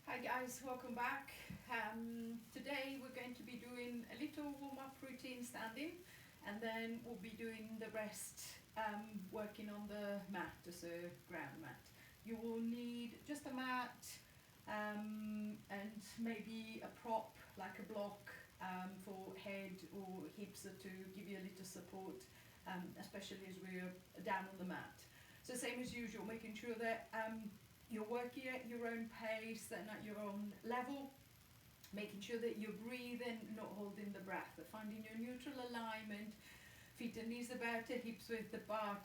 Hi guys, welcome back. Today we're going to be doing a little warm-up routine standing, and then we'll be doing the rest working on the mat, as a ground mat. You will need just a mat and maybe a prop like a block for head or hips to give you a little support, especially as we're down on the mat. So same as usual, making sure that you're working at your own pace and at your own level, making sure that you're breathing, not holding the breath, finding your neutral alignment, feet and knees about the hips with the butt,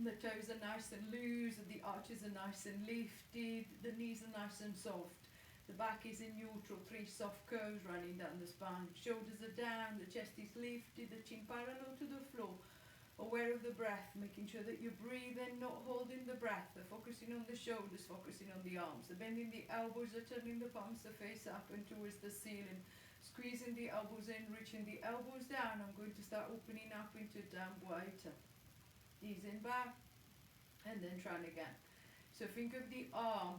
the toes are nice and loose, the arches are nice and lifted, the knees are nice and soft, the back is in neutral, 3 soft curves running down the spine, shoulders are down, the chest is lifted, the chin parallel to the floor. Aware of the breath, making sure that you're breathing, not holding the breath, focusing on the shoulders, focusing on the arms, bending the elbows, turning the palms to face up and towards the ceiling, squeezing the elbows in, reaching the elbows down. I'm going to start opening up into down white, easing back and then trying again. So think of the arm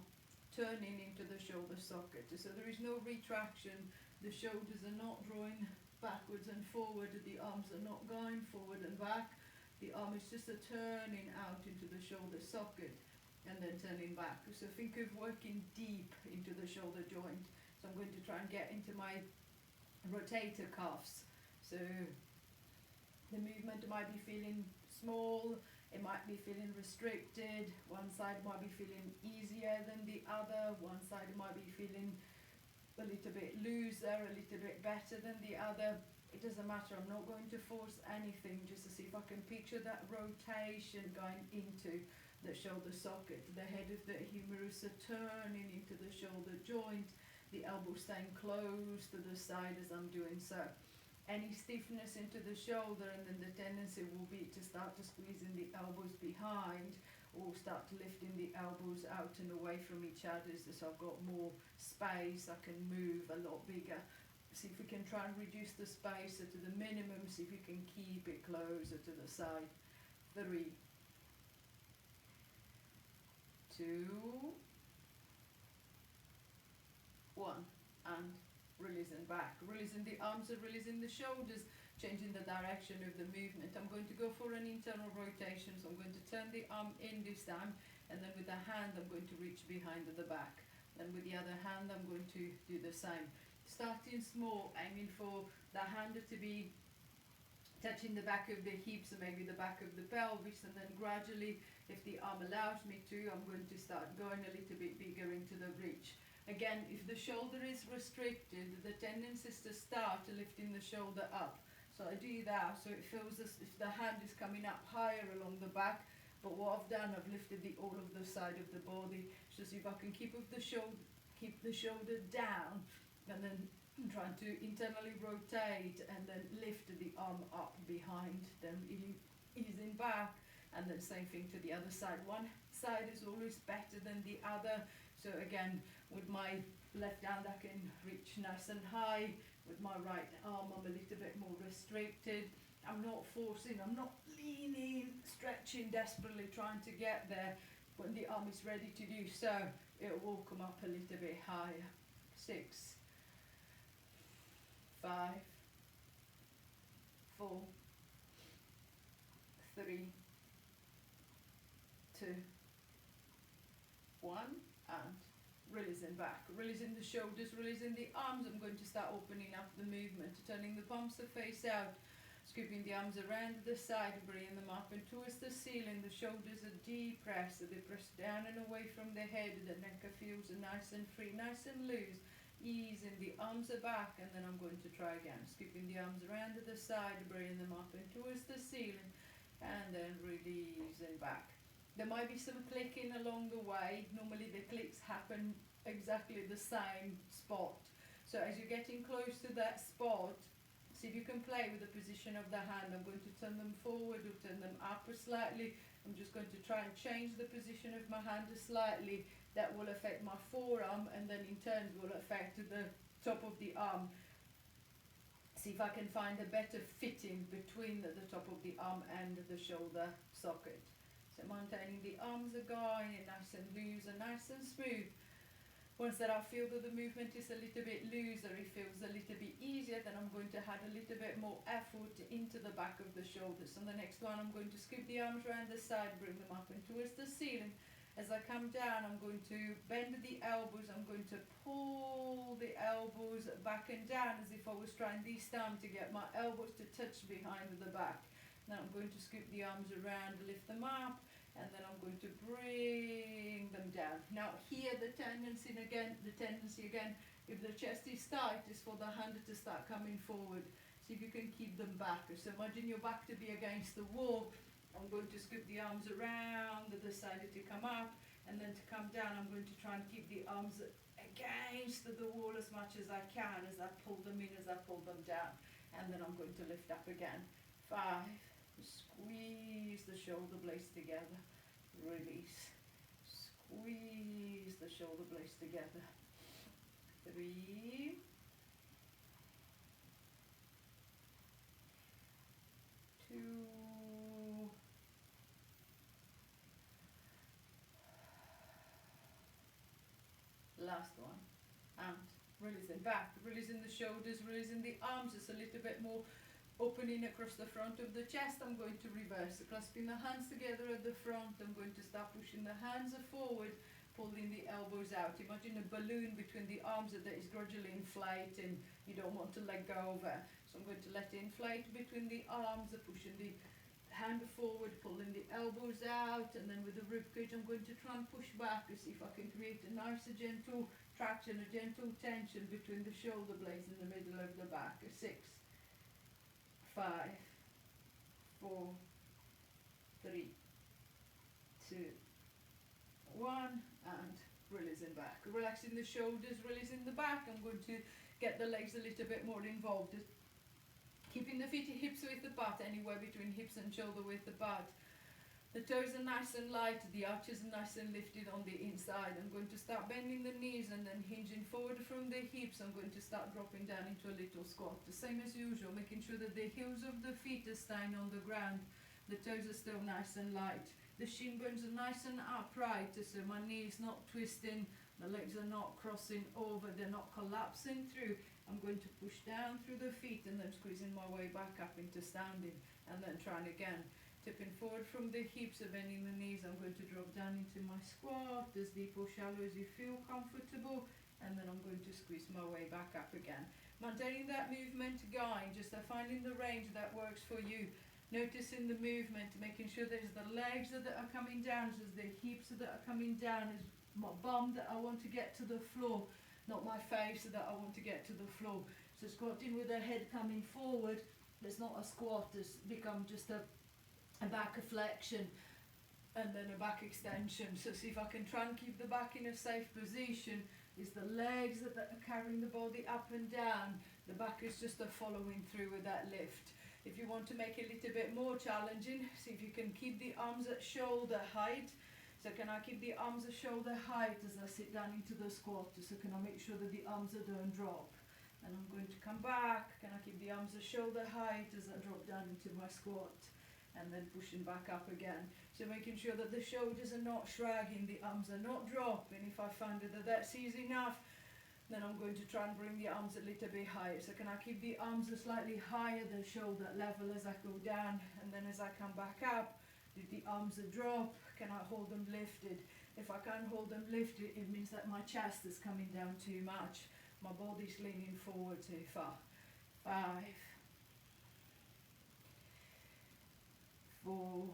turning into the shoulder socket, so there is no retraction, the shoulders are not drawing backwards and forward, the arms are not going forward and back. The arm is just a turning out into the shoulder socket and then turning back. So think of working deep into the shoulder joint. So I'm going to try and get into my rotator cuffs. So the movement might be feeling small, it might be feeling restricted, one side might be feeling easier than the other, one side might be feeling a little bit looser, a little bit better than the other. It doesn't matter, I'm not going to force anything, just to see if I can picture that rotation going into the shoulder socket, the head of the humerus turning into the shoulder joint, the elbow staying close to the side as I'm doing so. Any stiffness into the shoulder, and then the tendency will be to start to squeezing the elbows behind or start lifting the elbows out and away from each other, so I've got more space, I can move a lot bigger. See if we can try and reduce the space to the minimum, see if we can keep it closer to the side. 3, 2, 1, and releasing back, releasing the arms and releasing the shoulders, changing the direction of the movement. I'm going to go for an internal rotation, so I'm going to turn the arm in this time, and then with the hand I'm going to reach behind the back, and with the other hand I'm going to do the same. Starting small, aiming for the hand to be touching the back of the hips and maybe the back of the pelvis, and then gradually, if the arm allows me to, I'm going to start going a little bit bigger into the reach. Again, if the shoulder is restricted, the tendency is to start lifting the shoulder up. So I do that, so it feels as if the hand is coming up higher along the back, but what I've done, I've lifted the all of the side of the body. So see if I can keep the shoulder down, and then trying to internally rotate and then lift the arm up behind, then easing back, and then same thing to the other side. One side is always better than the other, so again with my left hand I can reach nice and high, with my right arm I'm a little bit more restricted. I'm not forcing, I'm not leaning, stretching, desperately trying to get there. When the arm is ready to do so, it will come up a little bit higher. 6, 5, 4, 3, 2, 1, and releasing back, releasing the shoulders, releasing the arms. I'm going to start opening up the movement, turning the palms to face out, scooping the arms around the side, bringing them up and towards the ceiling. The shoulders are depressed, so they press down and away from the head. The neck feels nice and free, nice and loose. Easing the arms are back, and then I'm going to try again, scooping the arms around to the side, bringing them up and towards the ceiling, and then releasing back. There might be some clicking along the way. Normally the clicks happen exactly the same spot, so as you're getting close to that spot, see if you can play with the position of the hand. I'm going to turn them forward or turn them up slightly. I'm just going to try and change the position of my hand slightly. That will affect my forearm, and then in turn will affect the top of the arm. See if I can find a better fitting between the top of the arm and the shoulder socket. So maintaining the arms are going nice and loose and nice and smooth. Once that I feel that the movement is a little bit looser, it feels a little bit easier, then I'm going to add a little bit more effort into the back of the shoulders. On the next one, I'm going to scoop the arms around the side, bring them up and towards the ceiling. As I come down, I'm going to bend the elbows. I'm going to pull the elbows back and down as if I was trying this time to get my elbows to touch behind the back. Now I'm going to scoop the arms around, lift them up, and then I'm going to bring them down. Now here the tendency again, if the chest is tight, is for the hand to start coming forward. See if you can keep them back. So imagine your back to be against the wall. I'm going to scoop the arms around the side to come up, and then to come down I'm going to try and keep the arms against the wall as much as I can as I pull them in, as I pull them down. And then I'm going to lift up again. 5, squeeze the shoulder blades together, release, squeeze the shoulder blades together. 3, 2, last one, and releasing back, releasing the shoulders, releasing the arms. It's a little bit more opening across the front of the chest. I'm going to reverse, clasping the hands together at the front. I'm going to start pushing the hands forward, pulling the elbows out. Imagine a balloon between the arms that is gradually inflating. You don't want to let go of it. So I'm going to let it inflate between the arms, pushing the hand forward, pulling the elbows out, and then with the rib cage I'm going to try and push back to see if I can create a nice gentle traction, a gentle tension between the shoulder blades in the middle of the back. 6, 5, 4, 3, 2, 1, and releasing back. Relaxing the shoulders, releasing the back. I'm going to get the legs a little bit more involved. Keeping the feet hips width apart, anywhere between hips and shoulder width apart. The toes are nice and light, the arches are nice and lifted on the inside. I'm going to start bending the knees and then hinging forward from the hips. I'm going to start dropping down into a little squat. The same as usual, making sure that the heels of the feet are staying on the ground. The toes are still nice and light. The shin bones are nice and upright, so my knees not twisting, the legs are not crossing over, they're not collapsing through. I'm going to push down through the feet and then squeezing my way back up into standing, and then trying again. Tipping forward from the hips, bending the knees. I'm going to drop down into my squat, as deep or shallow as you feel comfortable, and then I'm going to squeeze my way back up again. Maintaining that movement going, just finding the range that works for you. Noticing the movement, making sure there's the legs that are coming down, so the hips that are coming down, is my bum that I want to get to the floor, not my face that I want to get to the floor. So squatting with the head coming forward, it's not a squat, it's become just a back flexion and then a back extension. So see if I can try and keep the back in a safe position. Is the legs that are carrying the body up and down, the back is just following through with that lift. If you want to make it a little bit more challenging, see if you can keep the arms at shoulder height. So can I keep the arms at shoulder height as I sit down into the squat? So can I make sure that the arms don't drop? And I'm going to come back. Can I keep the arms at shoulder height as I drop down into my squat? And then pushing back up again. So making sure that the shoulders are not shrugging, the arms are not dropping. If I find that that's easy enough, then I'm going to try and bring the arms a little bit higher. So can I keep the arms slightly higher than shoulder level as I go down? And then as I come back up, did the arms drop? Can I hold them lifted? If I can't hold them lifted, it means that my chest is coming down too much. My body's leaning forward too far. 5, 4,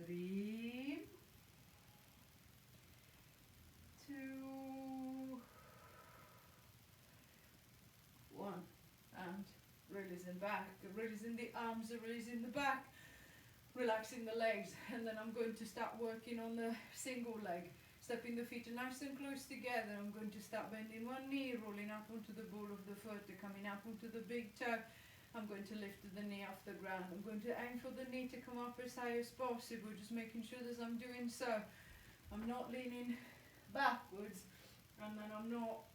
3, 2, 1, and releasing back, releasing the arms, releasing the back, relaxing the legs. And then I'm going to start working on the single leg, stepping the feet nice and close together. I'm going to start bending one knee, rolling up onto the ball of the foot, coming up onto the big toe. I'm going to lift the knee off the ground. I'm going to aim for the knee to come up as high as possible, just making sure that as I'm doing so, I'm not leaning backwards and then I'm not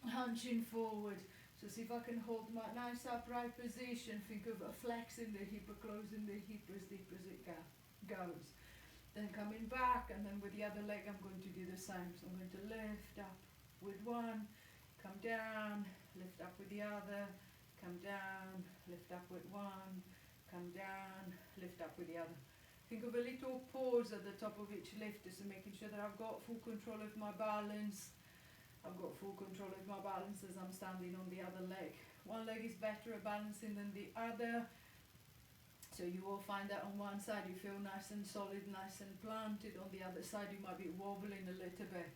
hunching forward. So see if I can hold my nice upright position. Think of flexing the hip, closing the hip as deep as it goes. Then coming back, and then with the other leg I'm going to do the same. So I'm going to lift up with one, come down, lift up with the other, come down, lift up with one, come down, lift up with the other. Think of a little pause at the top of each lift, so making sure that I've got full control of my balance. I've got full control of my balance as I'm standing on the other leg. One leg is better at balancing than the other. So you will find that on one side you feel nice and solid, nice and planted. On the other side you might be wobbling a little bit.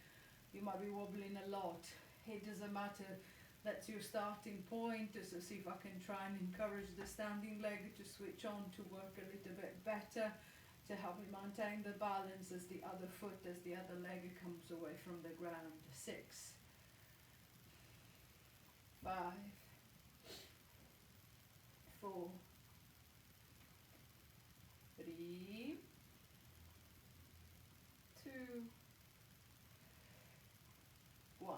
You might be wobbling a lot. It doesn't matter. That's your starting point. So see if I can try and encourage the standing leg to switch on to work a little bit better, to help me maintain the balance as the other foot, as the other leg comes away from the ground. 6, 5, 4, 3, 2, 1,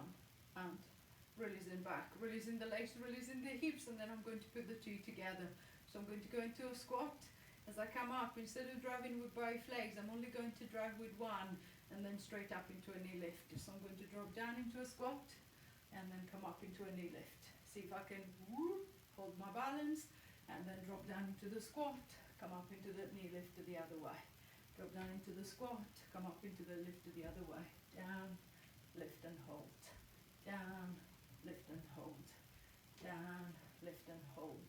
and releasing back, releasing the legs, releasing the hips, and then I'm going to put the two together. So I'm going to go into a squat. As I come up, instead of driving with both legs, I'm only going to drive with one, and then straight up into a knee lift. So I'm going to drop down into a squat, and then come up into a knee lift. See if I can hold my balance, and then drop down into the squat, come up into the knee lift to the other way. Drop down into the squat, come up into the lift to the other way. Down, lift and hold. Down, lift and hold. Down, lift and hold.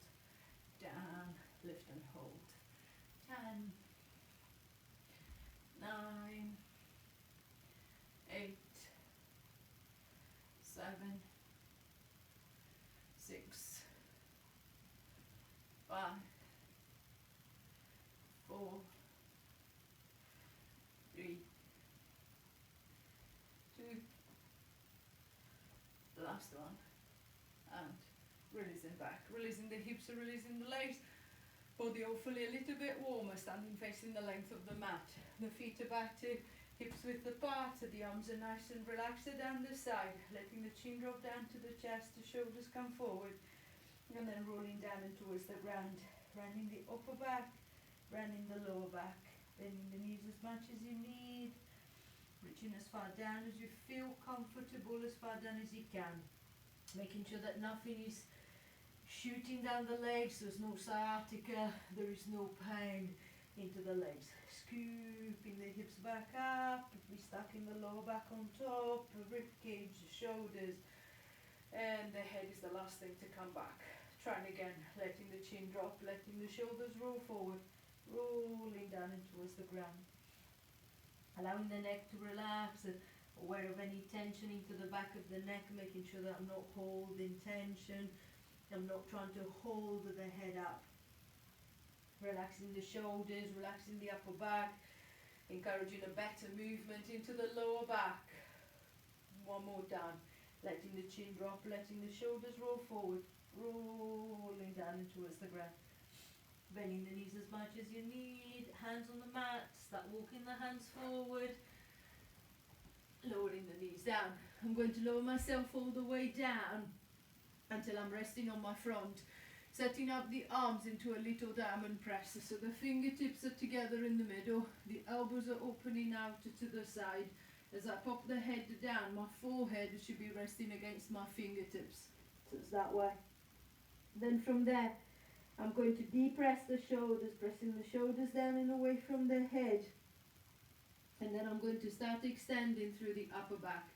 Down, lift and hold. 10, 9, 8, 7, 6, 5, 4, 3, 2, the last one, and releasing back, releasing the hips and releasing the legs. Body hopefully a little bit warmer, standing facing the length of the mat. The feet are back to hips width apart, the arms are nice and relaxed down the side, letting the chin drop down to the chest, the shoulders come forward, and then rolling down and towards the ground, rounding the upper back, rounding the lower back, bending the knees as much as you need, reaching as far down as you feel comfortable, as far down as you can, making sure that nothing is shooting down the legs. There's no sciatica, there is no pain into the legs. Scooping the hips back up, we stacking the lower back on top, rib cage, shoulders, and the head is the last thing to come back. Trying again, letting the chin drop, letting the shoulders roll forward, rolling down and towards the ground. Allowing the neck to relax, aware of any tension into the back of the neck, making sure that I'm not holding tension. I'm not trying to hold the head up. Relaxing the shoulders, relaxing the upper back, encouraging a better movement into the lower back. One more down. Letting the chin drop, letting the shoulders roll forward, rolling down and towards the ground. Bending the knees as much as you need. Hands on the mat, start walking the hands forward. Lowering the knees down. I'm going to lower myself all the way down until I'm resting on my front, setting up the arms into a little diamond press. So the fingertips are together in the middle, the elbows are opening out to the side. As I pop the head down, my forehead should be resting against my fingertips. So it's that way. Then from there, I'm going to depress the shoulders, pressing the shoulders down and away from the head. And then I'm going to start extending through the upper back.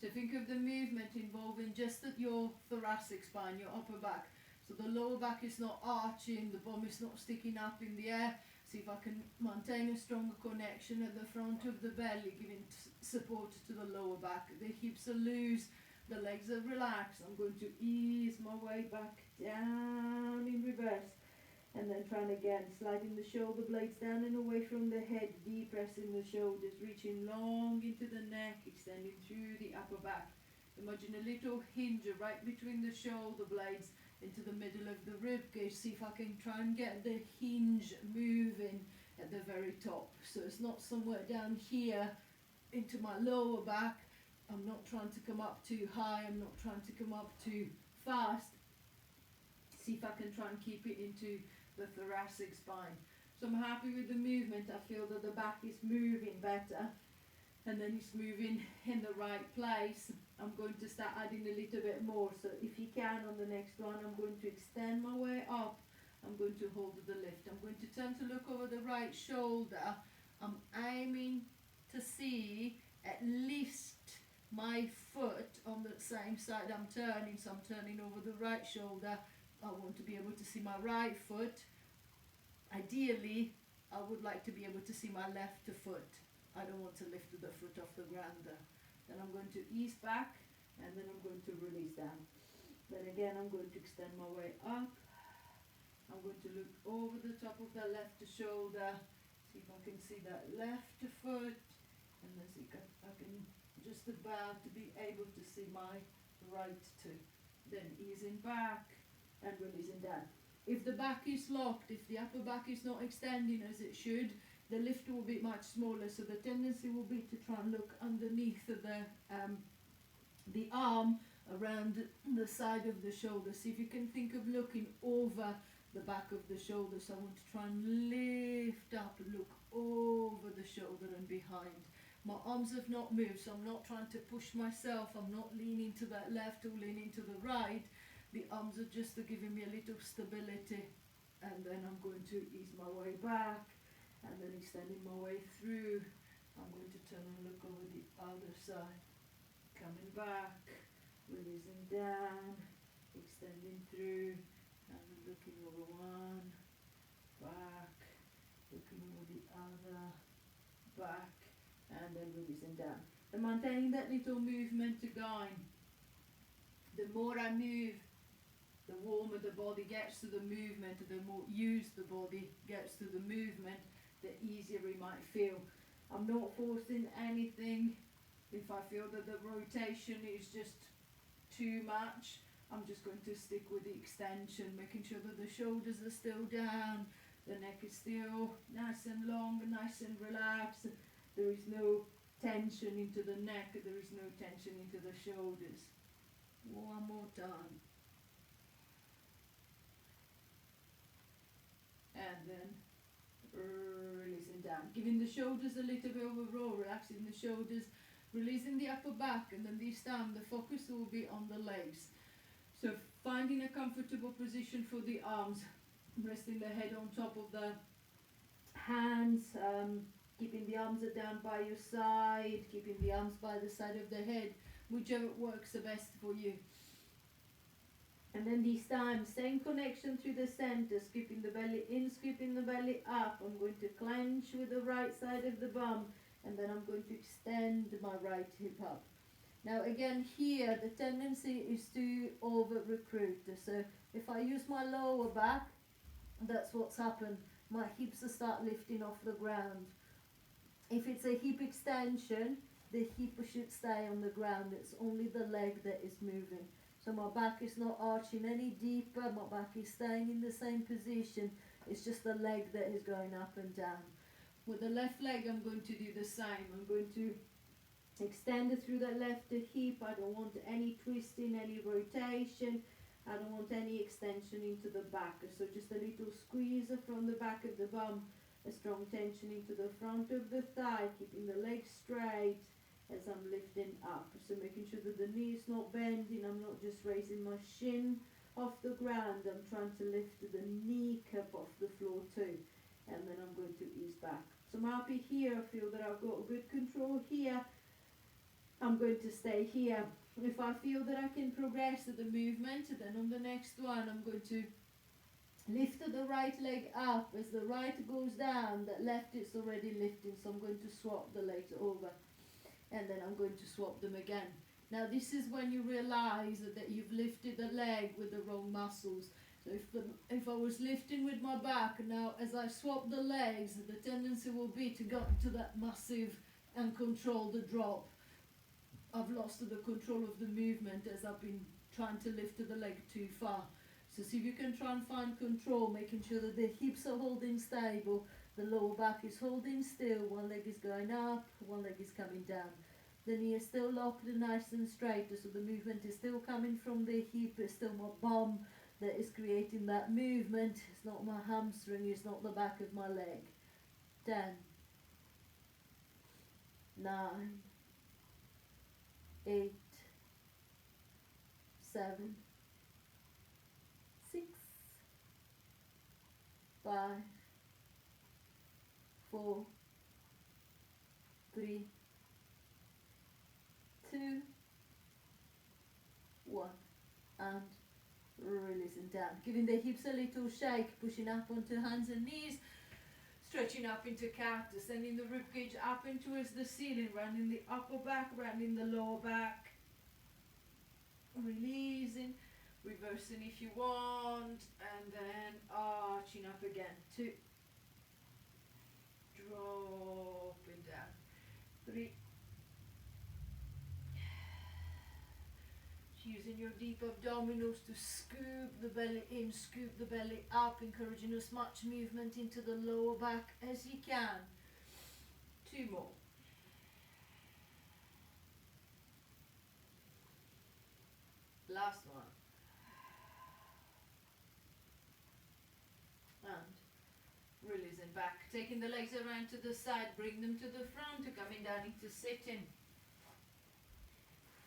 So think of the movement involving just at your thoracic spine, your upper back. So the lower back is not arching, the bum is not sticking up in the air. See if I can maintain a stronger connection at the front of the belly, giving support to the lower back. The hips are loose, the legs are relaxed. I'm going to ease my way back down in reverse. And then trying again, sliding the shoulder blades down and away from the head, depressing the shoulders, reaching long into the neck, extending through the upper back. Imagine a little hinge right between the shoulder blades into the middle of the rib cage. See if I can try and get the hinge moving at the very top. So it's not somewhere down here into my lower back. I'm not trying to come up too high, I'm not trying to come up too fast. See if I can try and keep it into the thoracic spine. So I'm happy with the movement. I feel that the back is moving better, and then it's moving in the right place. I'm going to start adding a little bit more. So if you can, on the next one, I'm going to extend my way up. I'm going to hold the lift. I'm going to turn to look over the right shoulder. I'm aiming to see at least my foot on the same side I'm turning. So I'm turning over the right shoulder. I want to be able to see my right foot. Ideally, I would like to be able to see my left foot. I don't want to lift the foot off the ground there. Then I'm going to ease back, and then I'm going to release down. Then again, I'm going to extend my way up. I'm going to look over the top of the left shoulder, see if I can see that left foot, and then see if I can just about to be able to see my right too. Then easing back and releasing down. If the back is locked, if the upper back is not extending as it should, the lift will be much smaller. So the tendency will be to try and look underneath the arm, around the side of the shoulder. See if you can think of looking over the back of the shoulder. So I want to try and lift up, look over the shoulder and behind. My arms have not moved, so I'm not trying to push myself. I'm not leaning to that left or leaning to the right. The arms are just giving me a little stability, and then I'm going to ease my way back, and then extending my way through. I'm going to turn and look over the other side, coming back, releasing down, extending through, and looking over one, back, looking over the other, back, and then releasing down. And maintaining that little movement going. The more I move, the warmer the body gets to the movement, the more used the body gets to the movement, the easier it might feel. I'm not forcing anything. If I feel that the rotation is just too much, I'm just going to stick with the extension, making sure that the shoulders are still down, the neck is still nice and long, nice and relaxed. There is no tension into the neck, there is no tension into the shoulders. One more time. And then releasing down, giving the shoulders a little bit of a roll, relaxing the shoulders, releasing the upper back, and then this time the focus will be on the legs. So finding a comfortable position for the arms, resting the head on top of the hands, keeping the arms down by your side, keeping the arms by the side of the head, whichever works the best for you. And then this time, same connection through the center, scooping the belly in, scooping the belly up. I'm going to clench with the right side of the bum, and then I'm going to extend my right hip up. Now again here, the tendency is to over-recruit. So if I use my lower back, that's what's happened. My hips start lifting off the ground. If it's a hip extension, the hip should stay on the ground. It's only the leg that is moving. So my back is not arching any deeper, my back is staying in the same position. It's just the leg that is going up and down. With the left leg, I'm going to do the same. I'm going to extend it through the left hip. I don't want any twisting, any rotation. I don't want any extension into the back. So just a little squeeze from the back of the bum, a strong tension into the front of the thigh, keeping the leg straight as I'm lifting up. So making sure that the knee is not bending. I'm not just raising my shin off the ground. I'm trying to lift the kneecap off the floor too. And then I'm going to ease back. So I'm happy here. I feel that I've got good control here. I'm going to stay here. If I feel that I can progress to the movement, then on the next one I'm going to lift the right leg up. As the right goes down, the left is already lifting. So I'm going to swap the legs over. And then I'm going to swap them again. Now this is when you realize that you've lifted the leg with the wrong muscles. So if I was lifting with my back, now as I swap the legs, the tendency will be to go into that massive and controlled drop. I've lost the control of the movement as I've been trying to lift the leg too far. So see if you can try and find control, making sure that the hips are holding stable, the lower back is holding still, one leg is going up, one leg is coming down. The knee is still locked and nice and straight, so the movement is still coming from the hip, it's still my bum that is creating that movement. It's not my hamstring, it's not the back of my leg. 10, 9, 8, 7, 6, 5, 4, 3, 2, 1, and releasing down. Giving the hips a little shake, pushing up onto hands and knees, stretching up into cactus, sending the ribcage up and towards the ceiling, rounding the upper back, rounding the lower back, releasing, reversing if you want, and then arching up again. 2, dropping down. 3, using your deep abdominals to scoop the belly in, scoop the belly up, encouraging as much movement into the lower back as you can. 2 more. Last one. And releasing back, taking the legs around to the side, bring them to the front, coming down into sitting.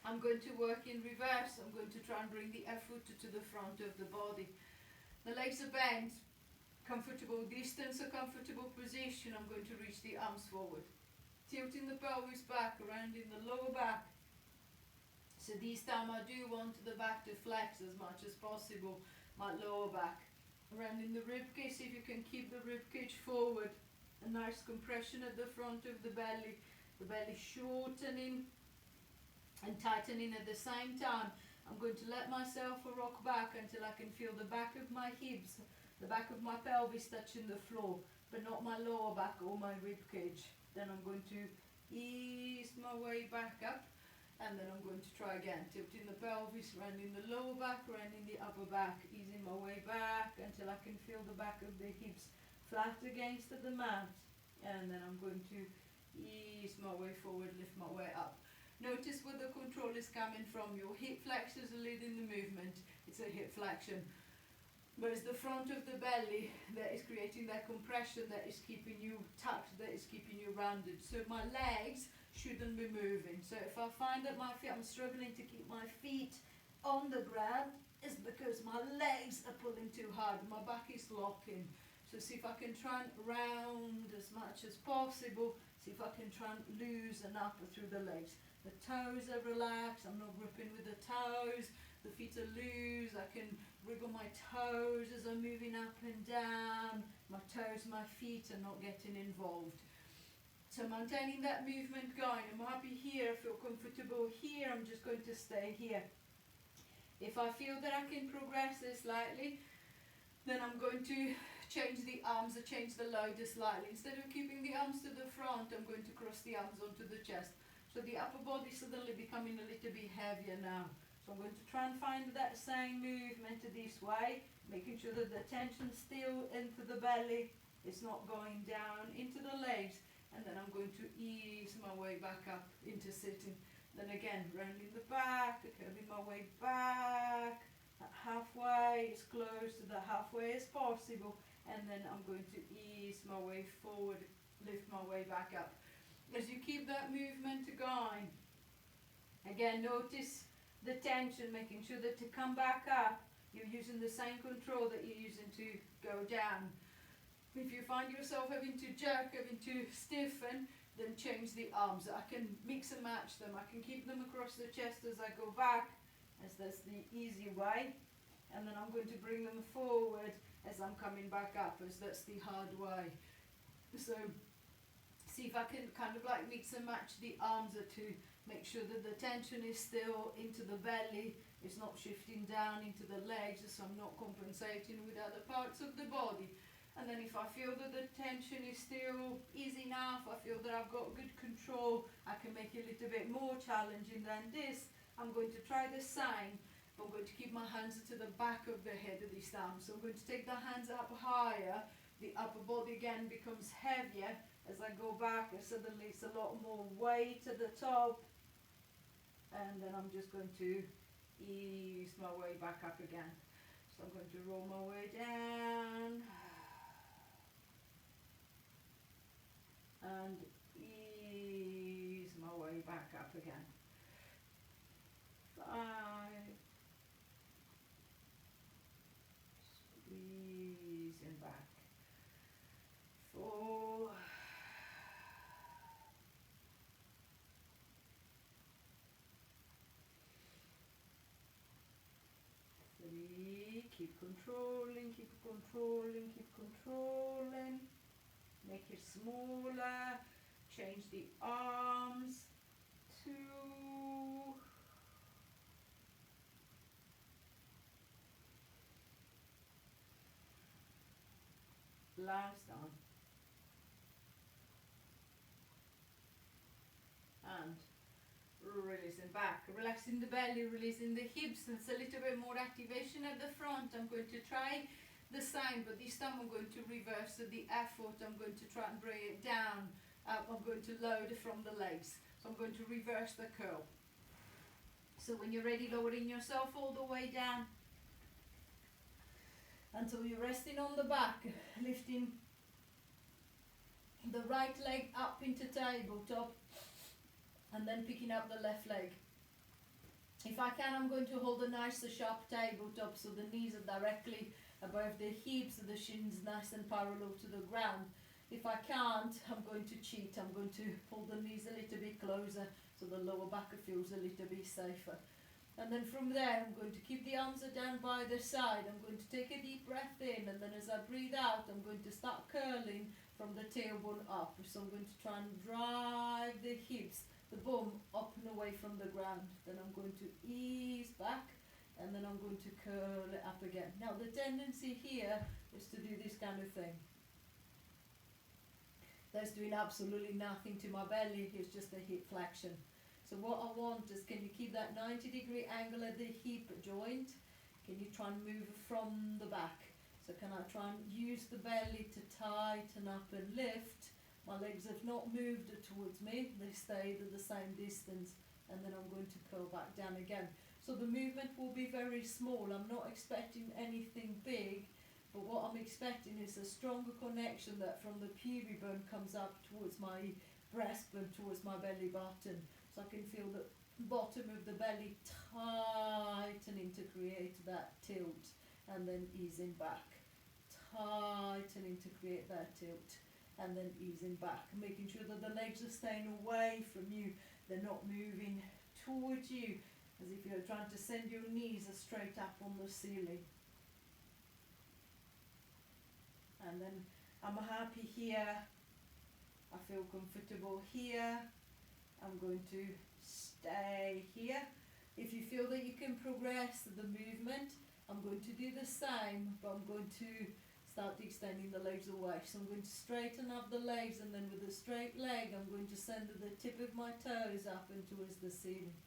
I'm going to work in reverse. I'm going to try and bring the F foot to the front of the body. The legs are bent, comfortable distance, a comfortable position. I'm going to reach the arms forward. Tilting the pelvis back, around in the lower back. So this time I do want the back to flex as much as possible, my lower back. Around in the ribcage, see if you can keep the ribcage forward. A nice compression at the front of the belly shortening and tightening at the same time. I'm going to let myself rock back until I can feel the back of my hips, the back of my pelvis touching the floor, but not my lower back or my rib cage. Then I'm going to ease my way back up, and then I'm going to try again, tilting the pelvis, rounding the lower back, rounding the upper back, easing my way back until I can feel the back of the hips flat against the mat, and then I'm going to ease my way forward, lift my way up. Notice where the control is coming from. Your hip flexors are leading the movement. It's a hip flexion. But it's the front of the belly that is creating that compression, that is keeping you tucked, that is keeping you rounded. So my legs shouldn't be moving. So if I find that I'm struggling to keep my feet on the ground, it's because my legs are pulling too hard. My back is locking. So see if I can try and round as much as possible. See if I can try and loosen up through the legs. The toes are relaxed, I'm not gripping with the toes, the feet are loose, I can wriggle my toes as I'm moving up and down, my toes, my feet are not getting involved. So maintaining that movement going. I'm happy here, I feel comfortable here, I'm just going to stay here. If I feel that I can progress this slightly, then I'm going to change the arms, or change the load slightly. Instead of keeping the arms to the front, I'm going to cross the arms onto the chest. So the upper body suddenly becoming a little bit heavier now. So I'm going to try and find that same movement this way, making sure that the tension still into the belly, it's not going down into the legs, and then I'm going to ease my way back up into sitting. Then again, rounding the back, curving my way back, halfway, as close to the halfway as possible, and then I'm going to ease my way forward, lift my way back up. As you keep that movement going, again notice the tension, making sure that to come back up, you're using the same control that you're using to go down. If you find yourself having to jerk, having to stiffen, then change the arms. I can mix and match them. I can keep them across the chest as I go back, as that's the easy way, and then I'm going to bring them forward as I'm coming back up, as that's the hard way. So see if I can kind of like mix and match the arms to make sure that the tension is still into the belly, it's not shifting down into the legs, so I'm not compensating with other parts of the body. And then if I feel that the tension is still easy enough, I feel that I've got good control, I can make it a little bit more challenging than this, I'm going to try the same, but I'm going to keep my hands to the back of the head this time. So I'm going to take the hands up higher, the upper body again becomes heavier. As I go back, suddenly it's a lot more weight at the top, and then I'm just going to ease my way back up again. So I'm going to roll my way down and ease my way back up again. 5, squeezing back. 4, 3, keep controlling, keep controlling, keep controlling. Make it smaller, change the arms. 2, last arm, and releasing back, relaxing the belly, releasing the hips. It's a little bit more activation at the front. I'm going to try the same, but this time I'm going to reverse the effort. I'm going to try and bring it down. I'm going to load from the legs, so I'm going to reverse the curl. So when you're ready, lowering yourself all the way down until you're resting on the back, lifting the right leg up into tabletop and then picking up the left leg. If I can, I'm going to hold a nice sharp tabletop so the knees are directly above the hips, the shins nice and parallel to the ground. If I can't, I'm going to cheat. I'm going to pull the knees a little bit closer so the lower back feels a little bit safer. And then from there, I'm going to keep the arms down by the side. I'm going to take a deep breath in, and then as I breathe out, I'm going to start curling from the tailbone up. So I'm going to try and drive the hips, the bum up and away from the ground. Then I'm going to ease back, and then I'm going to curl it up again. Now the tendency here is to do this kind of thing. That's doing absolutely nothing to my belly. It's just a hip flexion. So what I want is, can you keep that 90-degree angle at the hip joint? Can you try and move from the back? So can I try and use the belly to tighten up and lift? My legs have not moved towards me. They stayed at the same distance. And then I'm going to curl back down again. So the movement will be very small. I'm not expecting anything big. But what I'm expecting is a stronger connection that from the pubic bone comes up towards my breastbone, towards my belly button. So I can feel the bottom of the belly tightening to create that tilt, and then easing back. Tightening to create that tilt, and then easing back. Making sure that the legs are staying away from you. They're not moving towards you, as if you're trying to send your knees straight up on the ceiling. And then I'm happy here. I feel comfortable here. I'm going to stay here. If you feel that you can progress the movement, I'm going to do the same, but I'm going to start extending the legs away. So I'm going to straighten up the legs, and then with a straight leg, I'm going to send the tip of my toes up and towards the ceiling.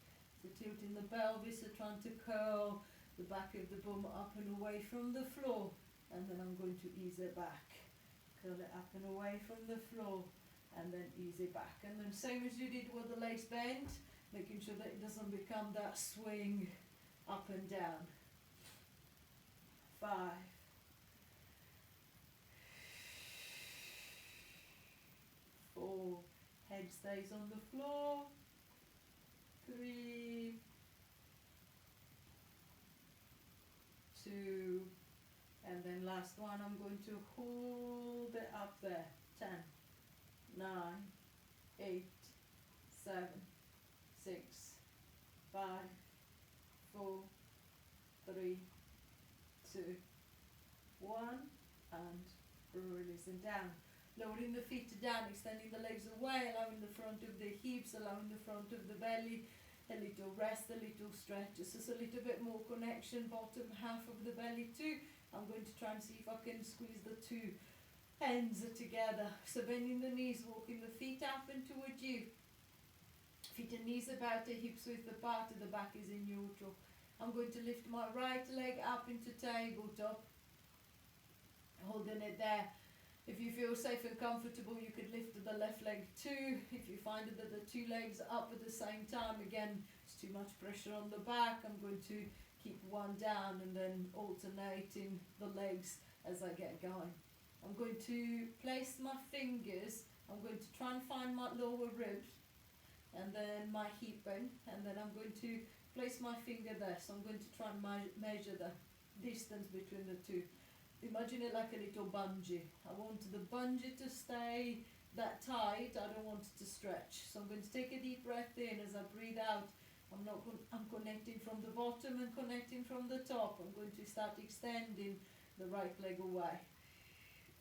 So tilting the pelvis, so trying to curl the back of the bum up and away from the floor, and then I'm going to ease it back. Curl it up and away from the floor, and then ease it back. And then same as you did with the legs bent, making sure that it doesn't become that swing up and down. 5, 4, head stays on the floor. 3, 2, and then last one, I'm going to hold it up there. 10, 9, 8, 7, 6, 5, 4, 3, 2, 1, and releasing down. Lowering the feet down, extending the legs away, allowing the front of the hips, allowing the front of the belly, a little rest, a little stretch. This is a little bit more connection, bottom half of the belly too. I'm going to try and see if I can squeeze the two ends together. So bending the knees, walking the feet up and towards you. Feet and knees about the hips with the part of the back is in neutral. I'm going to lift my right leg up into tabletop, holding it there. If you feel safe and comfortable, you could lift the left leg too. If you find that the two legs are up at the same time, again, it's too much pressure on the back, I'm going to keep one down and then alternating the legs as I get going. I'm going to place my fingers, I'm going to try and find my lower ribs and then my hip bone, and then I'm going to place my finger there. So I'm going to try and measure the distance between the two. Imagine it like a little bungee. I want the bungee to stay that tight, I don't want it to stretch. So I'm going to take a deep breath in. As I breathe out, I'm connecting from the bottom and connecting from the top. I'm going to start extending the right leg away.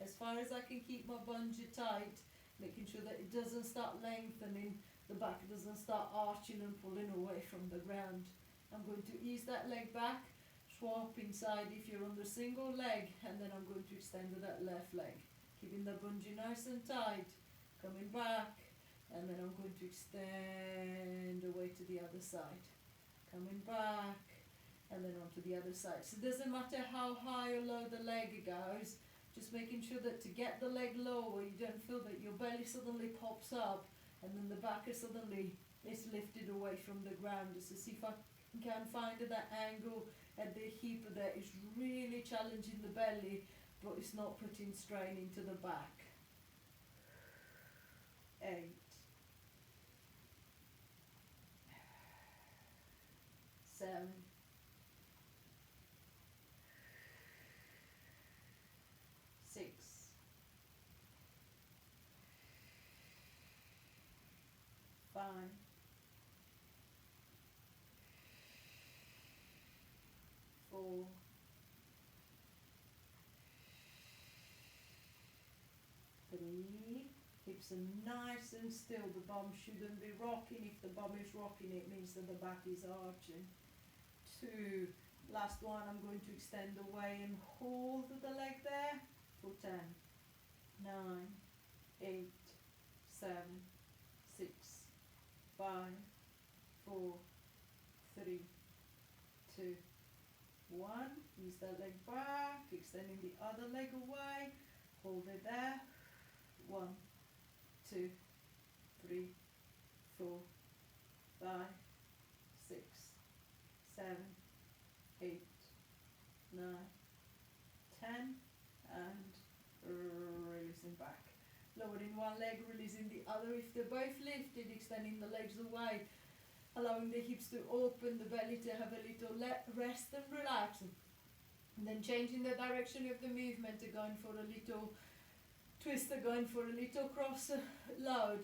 As far as I can keep my bungee tight, making sure that it doesn't start lengthening, the back doesn't start arching and pulling away from the ground. I'm going to ease that leg back, swap inside if you're on the single leg, and then I'm going to extend to that left leg. Keeping the bungee nice and tight, coming back, and then I'm going to extend away to the other side. Coming back, and then onto the other side. So it doesn't matter how high or low the leg goes, just making sure that to get the leg lower, you don't feel that your belly suddenly pops up, and then the back is suddenly lifted away from the ground. Just to see if I can find that angle at the hip that is really challenging the belly, but it's not putting strain into the back. 8, 7, 6, 5, 4, 3. Hips are nice and still. The bum shouldn't be rocking. If the bum is rocking, it means that the back is arching. 2. Last one, I'm going to extend away and hold the leg there for 10, 9, 8, 7, 6, 5, 4, 3, 2, 1. Use that leg back, extending the other leg away. Hold it there. 1, 2, 3, 4, 5, 6, 7, 8, 9, 10, and releasing back. Lowering one leg, releasing the other. If they're both lifted, extending the legs away, allowing the hips to open, the belly to have a little rest and relax. And then changing the direction of the movement to going for a little twister, going for a little cross load.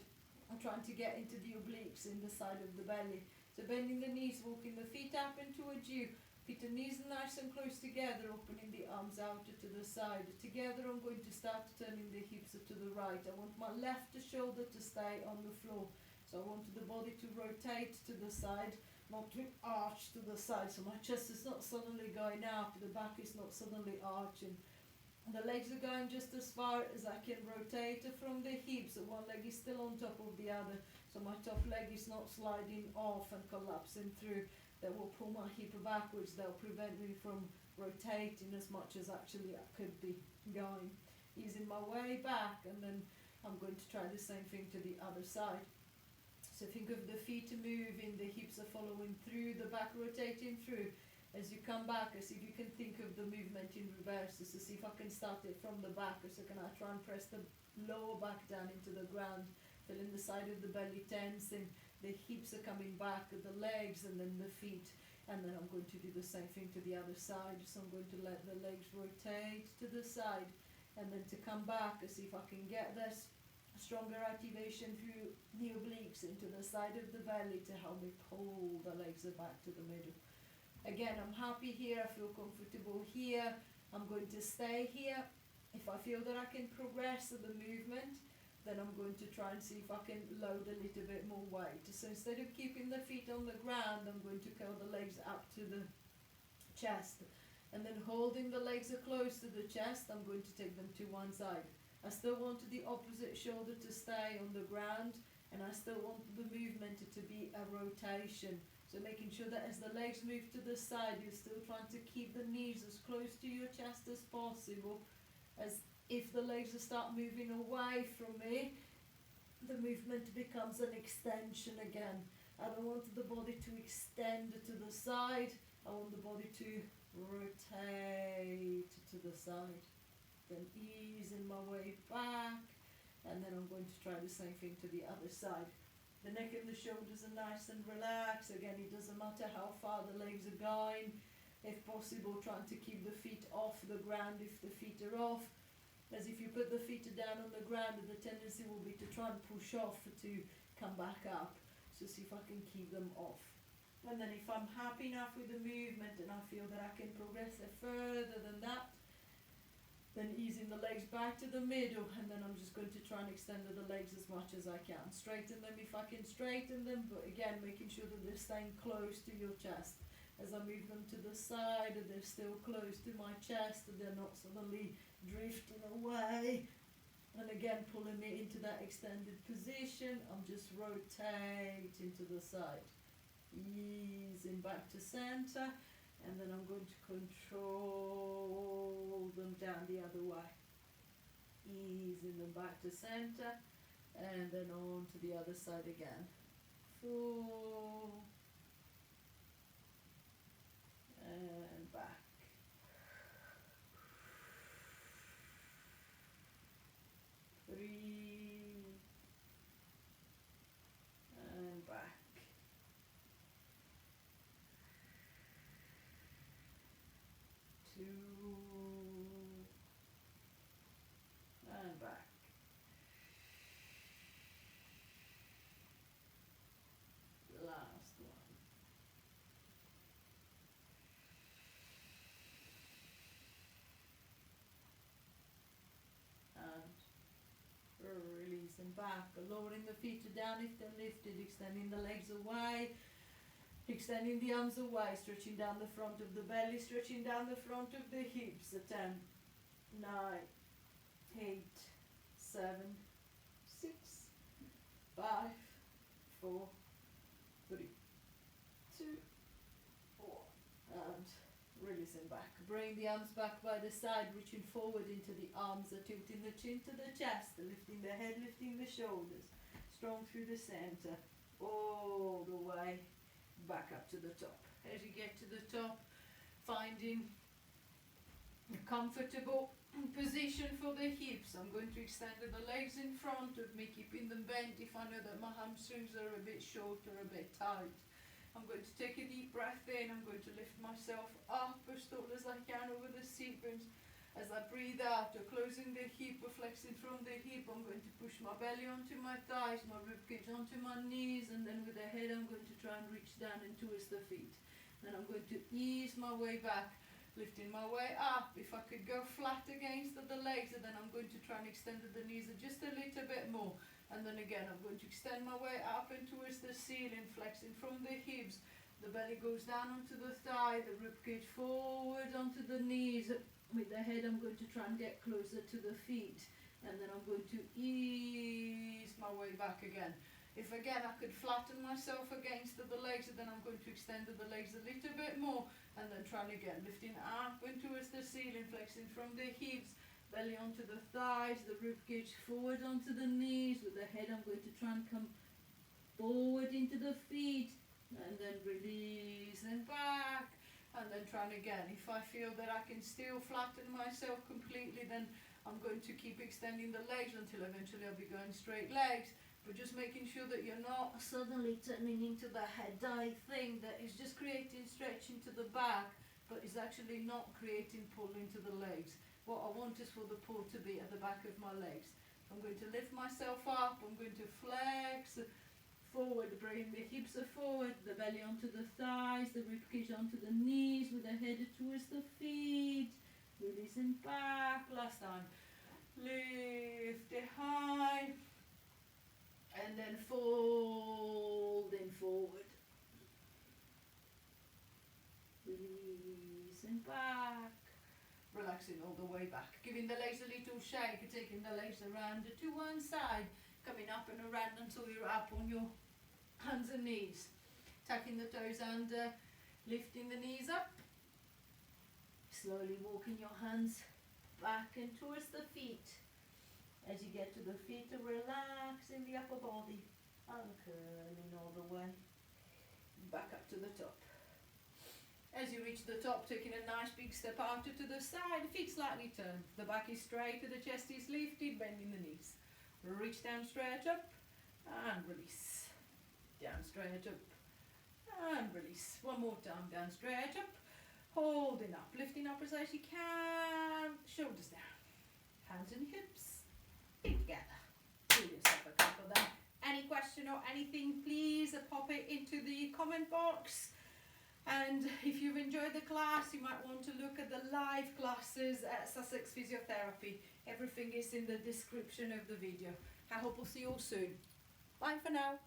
I'm trying to get into the obliques in the side of the belly. So bending the knees, walking the feet up and towards you. Feet and knees nice and close together, opening the arms out to the side. Together I'm going to start turning the hips to the right. I want my left shoulder to stay on the floor. So I want the body to rotate to the side, not to arch to the side. So my chest is not suddenly going up, the back is not suddenly arching. The legs are going just as far as I can rotate from the hips. So one leg is still on top of the other. So my top leg is not sliding off and collapsing through. That will pull my hip backwards. They'll prevent me from rotating as much as actually I could be going. Easing my way back, and then I'm going to try the same thing to the other side. So think of the feet moving, the hips are following through, the back rotating through. As you come back, as if you can think of the movement in reverse, just to see if I can start it from the back. So can I try and press the lower back down into the ground, feeling the side of the belly tensing, the hips are coming back, the legs and then the feet. And then I'm going to do the same thing to the other side. So I'm going to let the legs rotate to the side, and then to come back, see if I can get this stronger activation through the obliques into the side of the belly to help me pull the legs back to the middle. Again, I'm happy here, I feel comfortable here. I'm going to stay here. If I feel that I can progress the movement, then I'm going to try and see if I can load a little bit more weight. So instead of keeping the feet on the ground, I'm going to curl the legs up to the chest. And then holding the legs close to the chest, I'm going to take them to one side. I still want the opposite shoulder to stay on the ground, and I still want the movement to be a rotation. So making sure that as the legs move to the side, you're still trying to keep the knees as close to your chest as possible. As if the legs start moving away from me, the movement becomes an extension again. I don't want the body to extend to the side. I want the body to rotate to the side, then easing my way back, and then I'm going to try the same thing to the other side. The neck and the shoulders are nice and relaxed. Again, it doesn't matter how far the legs are going. If possible, trying to keep the feet off the ground if the feet are off. As if you put the feet down on the ground, the tendency will be to try and push off to come back up. So see if I can keep them off. And then if I'm happy enough with the movement and I feel that I can progress it further than that, then easing the legs back to the middle, and then I'm just going to try and extend the legs as much as I can. Straighten them if I can straighten them, but again, making sure that they're staying close to your chest. As I move them to the side, they're still close to my chest, and they're not suddenly drifting away. And again, pulling me into that extended position, I'm just rotating to the side. Easing back to center. And then I'm going to control them down the other way. Easing them back to center. And then on to the other side again. 4. And back. 3. And back. 2. And back. Last one. And releasing back, lowering the feet down if they're lifted, extending the legs away. Extending the arms away, stretching down the front of the belly, stretching down the front of the hips. 10, 9, 8, 7, 6, 5, 4, 3, 2, 1. And releasing back. Bring the arms back by the side, reaching forward into the arms, tilting the chin to the chest, lifting the head, lifting the shoulders. Strong through the center, all the way back up to the top. As you get to the top, finding a comfortable position for the hips. I'm going to extend the legs in front of me, keeping them bent if I know that my hamstrings are a bit short or a bit tight. I'm going to take a deep breath in. I'm going to lift myself up as tall as I can over the seat bones. As I breathe out, closing the hip, flexing from the hip, I'm going to push my belly onto my thighs, my ribcage onto my knees, and then with the head I'm going to try and reach down and twist the feet. Then I'm going to ease my way back, lifting my way up. If I could go flat against the legs, and then I'm going to try and extend the knees just a little bit more. And then again, I'm going to extend my way up and towards the ceiling, flexing from the hips. The belly goes down onto the thigh, the ribcage forward onto the knees. With the head, I'm going to try and get closer to the feet. And then I'm going to ease my way back again. If again I could flatten myself against the legs, then I'm going to extend the legs a little bit more. And then trying again, lifting up and towards the ceiling, flexing from the hips. Belly onto the thighs, the ribcage forward onto the knees. With the head, I'm going to try and come forward into the feet. And then release and back. And then trying again. If I feel that I can still flatten myself completely, then I'm going to keep extending the legs until eventually I'll be going straight legs. But just making sure that you're not suddenly turning into the head dive thing that is just creating stretch into the back, but is actually not creating pull into the legs. What I want is for the pull to be at the back of my legs. I'm going to lift myself up. I'm going to flex forward, bring the hips forward, the belly onto the thighs, the ribcage onto the knees, with the head towards the feet, releasing back. Last time, lift it high, and then folding forward, releasing back, relaxing all the way back, giving the legs a little shake, taking the legs around to one side, coming up and around until you're up on your hands and knees, tucking the toes under, lifting the knees up, slowly walking your hands back and towards the feet. As you get to the feet, relaxing the upper body and curling all the way back up to the top. As you reach the top, taking a nice big step out to the side, feet slightly turned. The back is straight, the chest is lifted, bending the knees. Reach down straight up and release. Down straight up and release. One more time, down straight up, holding up, lifting up as you can. Shoulders down, hands and hips, feet together. Do yourself a couple then. Any question or anything, please pop it into the comment box. And if you've enjoyed the class, you might want to look at the live classes at Sussex Physiotherapy. Everything is in the description of the video. I hope we'll see you all soon. Bye for now.